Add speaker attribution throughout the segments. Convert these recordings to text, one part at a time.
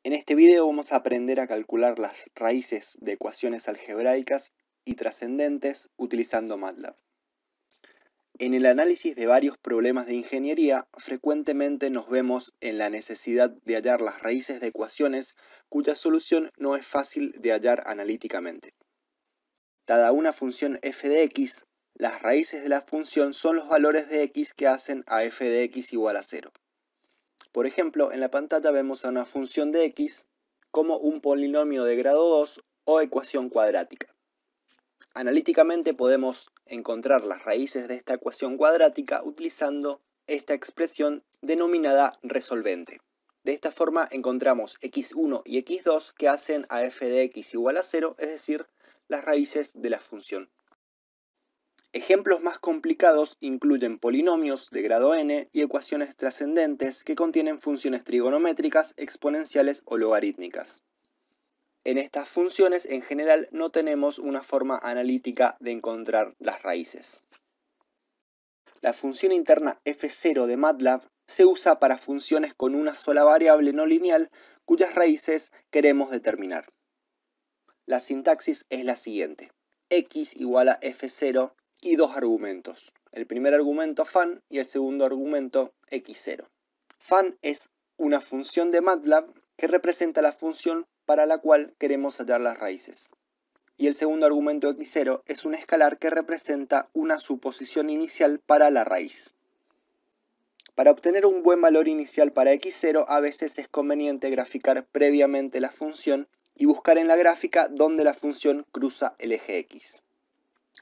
Speaker 1: En este video vamos a aprender a calcular las raíces de ecuaciones algebraicas y trascendentes utilizando MATLAB. En el análisis de varios problemas de ingeniería, frecuentemente nos vemos en la necesidad de hallar las raíces de ecuaciones cuya solución no es fácil de hallar analíticamente. Dada una función f de x, las raíces de la función son los valores de x que hacen a f de x igual a 0. Por ejemplo, en la pantalla vemos a una función de x como un polinomio de grado 2 o ecuación cuadrática. Analíticamente podemos encontrar las raíces de esta ecuación cuadrática utilizando esta expresión denominada resolvente. De esta forma encontramos x1 y x2 que hacen a f de x igual a 0, es decir, las raíces de la función. Ejemplos más complicados incluyen polinomios de grado n y ecuaciones trascendentes que contienen funciones trigonométricas, exponenciales o logarítmicas. En estas funciones en general no tenemos una forma analítica de encontrar las raíces. La función interna f0 de MATLAB se usa para funciones con una sola variable no lineal cuyas raíces queremos determinar. La sintaxis es la siguiente: x igual a f0 y dos argumentos. El primer argumento fan y el segundo argumento x0. Fan es una función de MATLAB que representa la función para la cual queremos hallar las raíces. Y el segundo argumento x0 es un escalar que representa una suposición inicial para la raíz. Para obtener un buen valor inicial para x0 a veces es conveniente graficar previamente la función y buscar en la gráfica dónde la función cruza el eje x.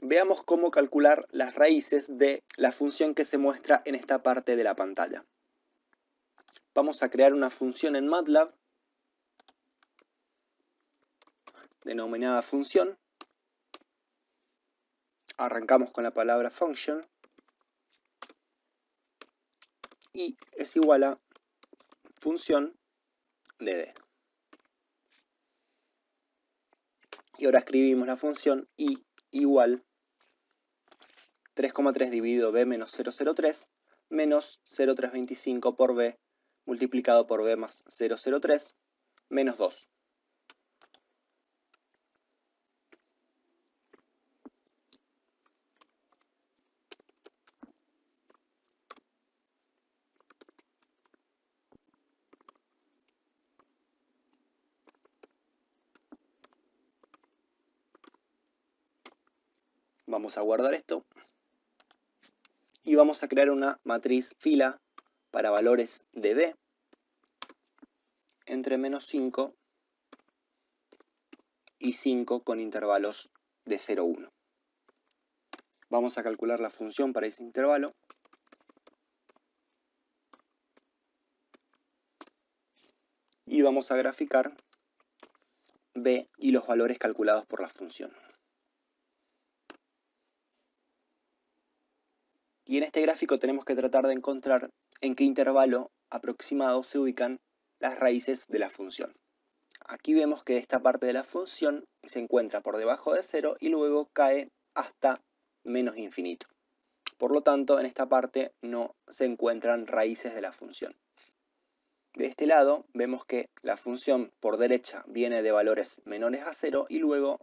Speaker 1: Veamos cómo calcular las raíces de la función que se muestra en esta parte de la pantalla. Vamos a crear una función en MATLAB denominada función. Arrancamos con la palabra function y es igual a función de d. Y ahora escribimos la función i igual 3,3 dividido b menos 0,03 menos 0,325 por b multiplicado por b más 0,03 menos 2. Vamos a guardar esto y vamos a crear una matriz fila para valores de b entre menos 5 y 5 con intervalos de 0, 1. Vamos a calcular la función para ese intervalo. Y vamos a graficar b y los valores calculados por la función. Y en este gráfico tenemos que tratar de encontrar en qué intervalo aproximado se ubican las raíces de la función. Aquí vemos que esta parte de la función se encuentra por debajo de 0 y luego cae hasta menos infinito. Por lo tanto, en esta parte no se encuentran raíces de la función. De este lado vemos que la función por derecha viene de valores menores a 0 y luego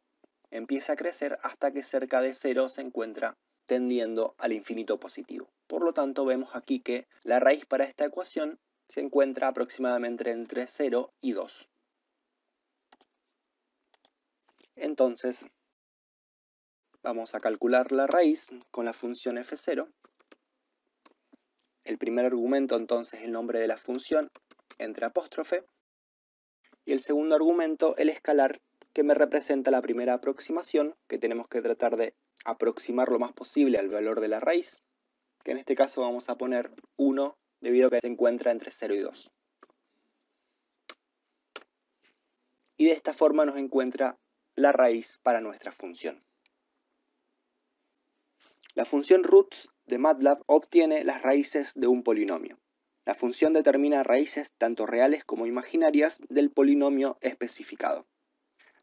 Speaker 1: empieza a crecer hasta que cerca de 0 se encuentra tendiendo al infinito positivo. Por lo tanto, vemos aquí que la raíz para esta ecuación se encuentra aproximadamente entre 0 y 2. Entonces, vamos a calcular la raíz con la función f0. El primer argumento entonces el nombre de la función entre apóstrofe y el segundo argumento el escalar que me representa la primera aproximación, que tenemos que tratar de aproximar lo más posible al valor de la raíz, que en este caso vamos a poner 1 debido a que se encuentra entre 0 y 2. Y de esta forma nos encuentra la raíz para nuestra función. La función roots de MATLAB obtiene las raíces de un polinomio. La función determina raíces tanto reales como imaginarias del polinomio especificado.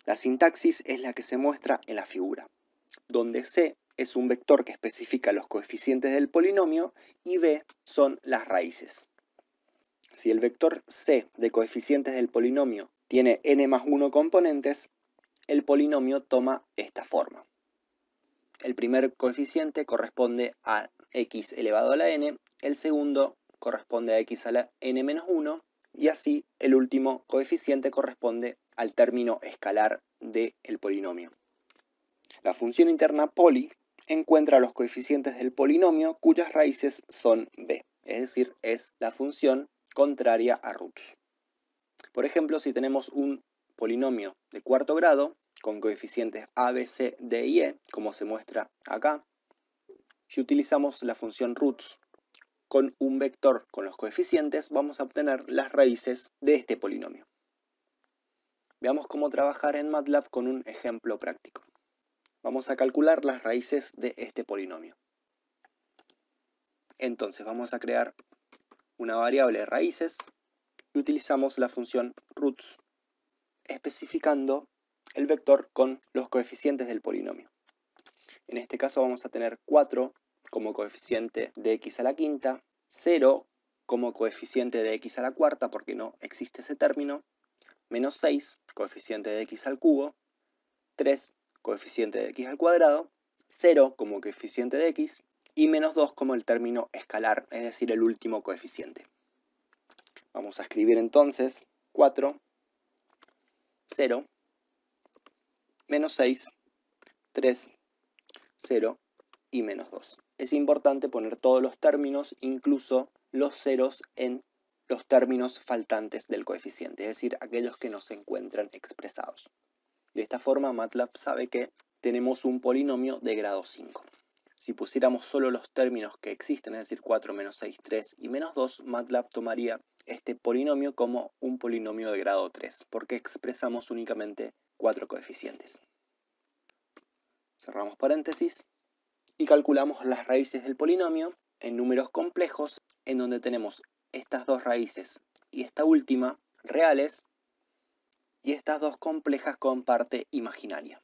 Speaker 1: La sintaxis es la que se muestra en la figura, donde c es un vector que especifica los coeficientes del polinomio y b son las raíces. Si el vector c de coeficientes del polinomio tiene n más 1 componentes, el polinomio toma esta forma. El primer coeficiente corresponde a x elevado a la n, el segundo corresponde a x a la n menos 1, y así el último coeficiente corresponde al término escalar del polinomio. La función interna poli encuentra los coeficientes del polinomio cuyas raíces son b, es decir, es la función contraria a roots. Por ejemplo, si tenemos un polinomio de cuarto grado con coeficientes a, b, c, d y e, como se muestra acá, si utilizamos la función roots con un vector con los coeficientes, vamos a obtener las raíces de este polinomio. Veamos cómo trabajar en MATLAB con un ejemplo práctico. Vamos a calcular las raíces de este polinomio. Entonces vamos a crear una variable raíces y utilizamos la función roots, especificando el vector con los coeficientes del polinomio. En este caso vamos a tener 4 como coeficiente de x a la quinta, 0 como coeficiente de x a la cuarta porque no existe ese término, menos 6 coeficiente de x al cubo, 3 coeficiente de x al cuadrado, 0 como coeficiente de x y menos 2 como el término escalar, es decir, el último coeficiente. Vamos a escribir entonces 4, 0, menos 6, 3, 0 y menos 2. Es importante poner todos los términos, incluso los ceros, en los términos faltantes del coeficiente, es decir, aquellos que no se encuentran expresados. De esta forma MATLAB sabe que tenemos un polinomio de grado 5. Si pusiéramos solo los términos que existen, es decir, 4, menos 6, 3 y menos 2, MATLAB tomaría este polinomio como un polinomio de grado 3, porque expresamos únicamente 4 coeficientes. Cerramos paréntesis y calculamos las raíces del polinomio en números complejos, en donde tenemos estas dos raíces y esta última reales, y estas dos complejas con parte imaginaria.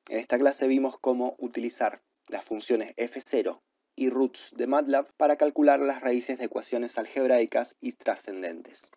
Speaker 1: En esta clase vimos cómo utilizar las funciones f0 y roots de MATLAB para calcular las raíces de ecuaciones algebraicas y trascendentes.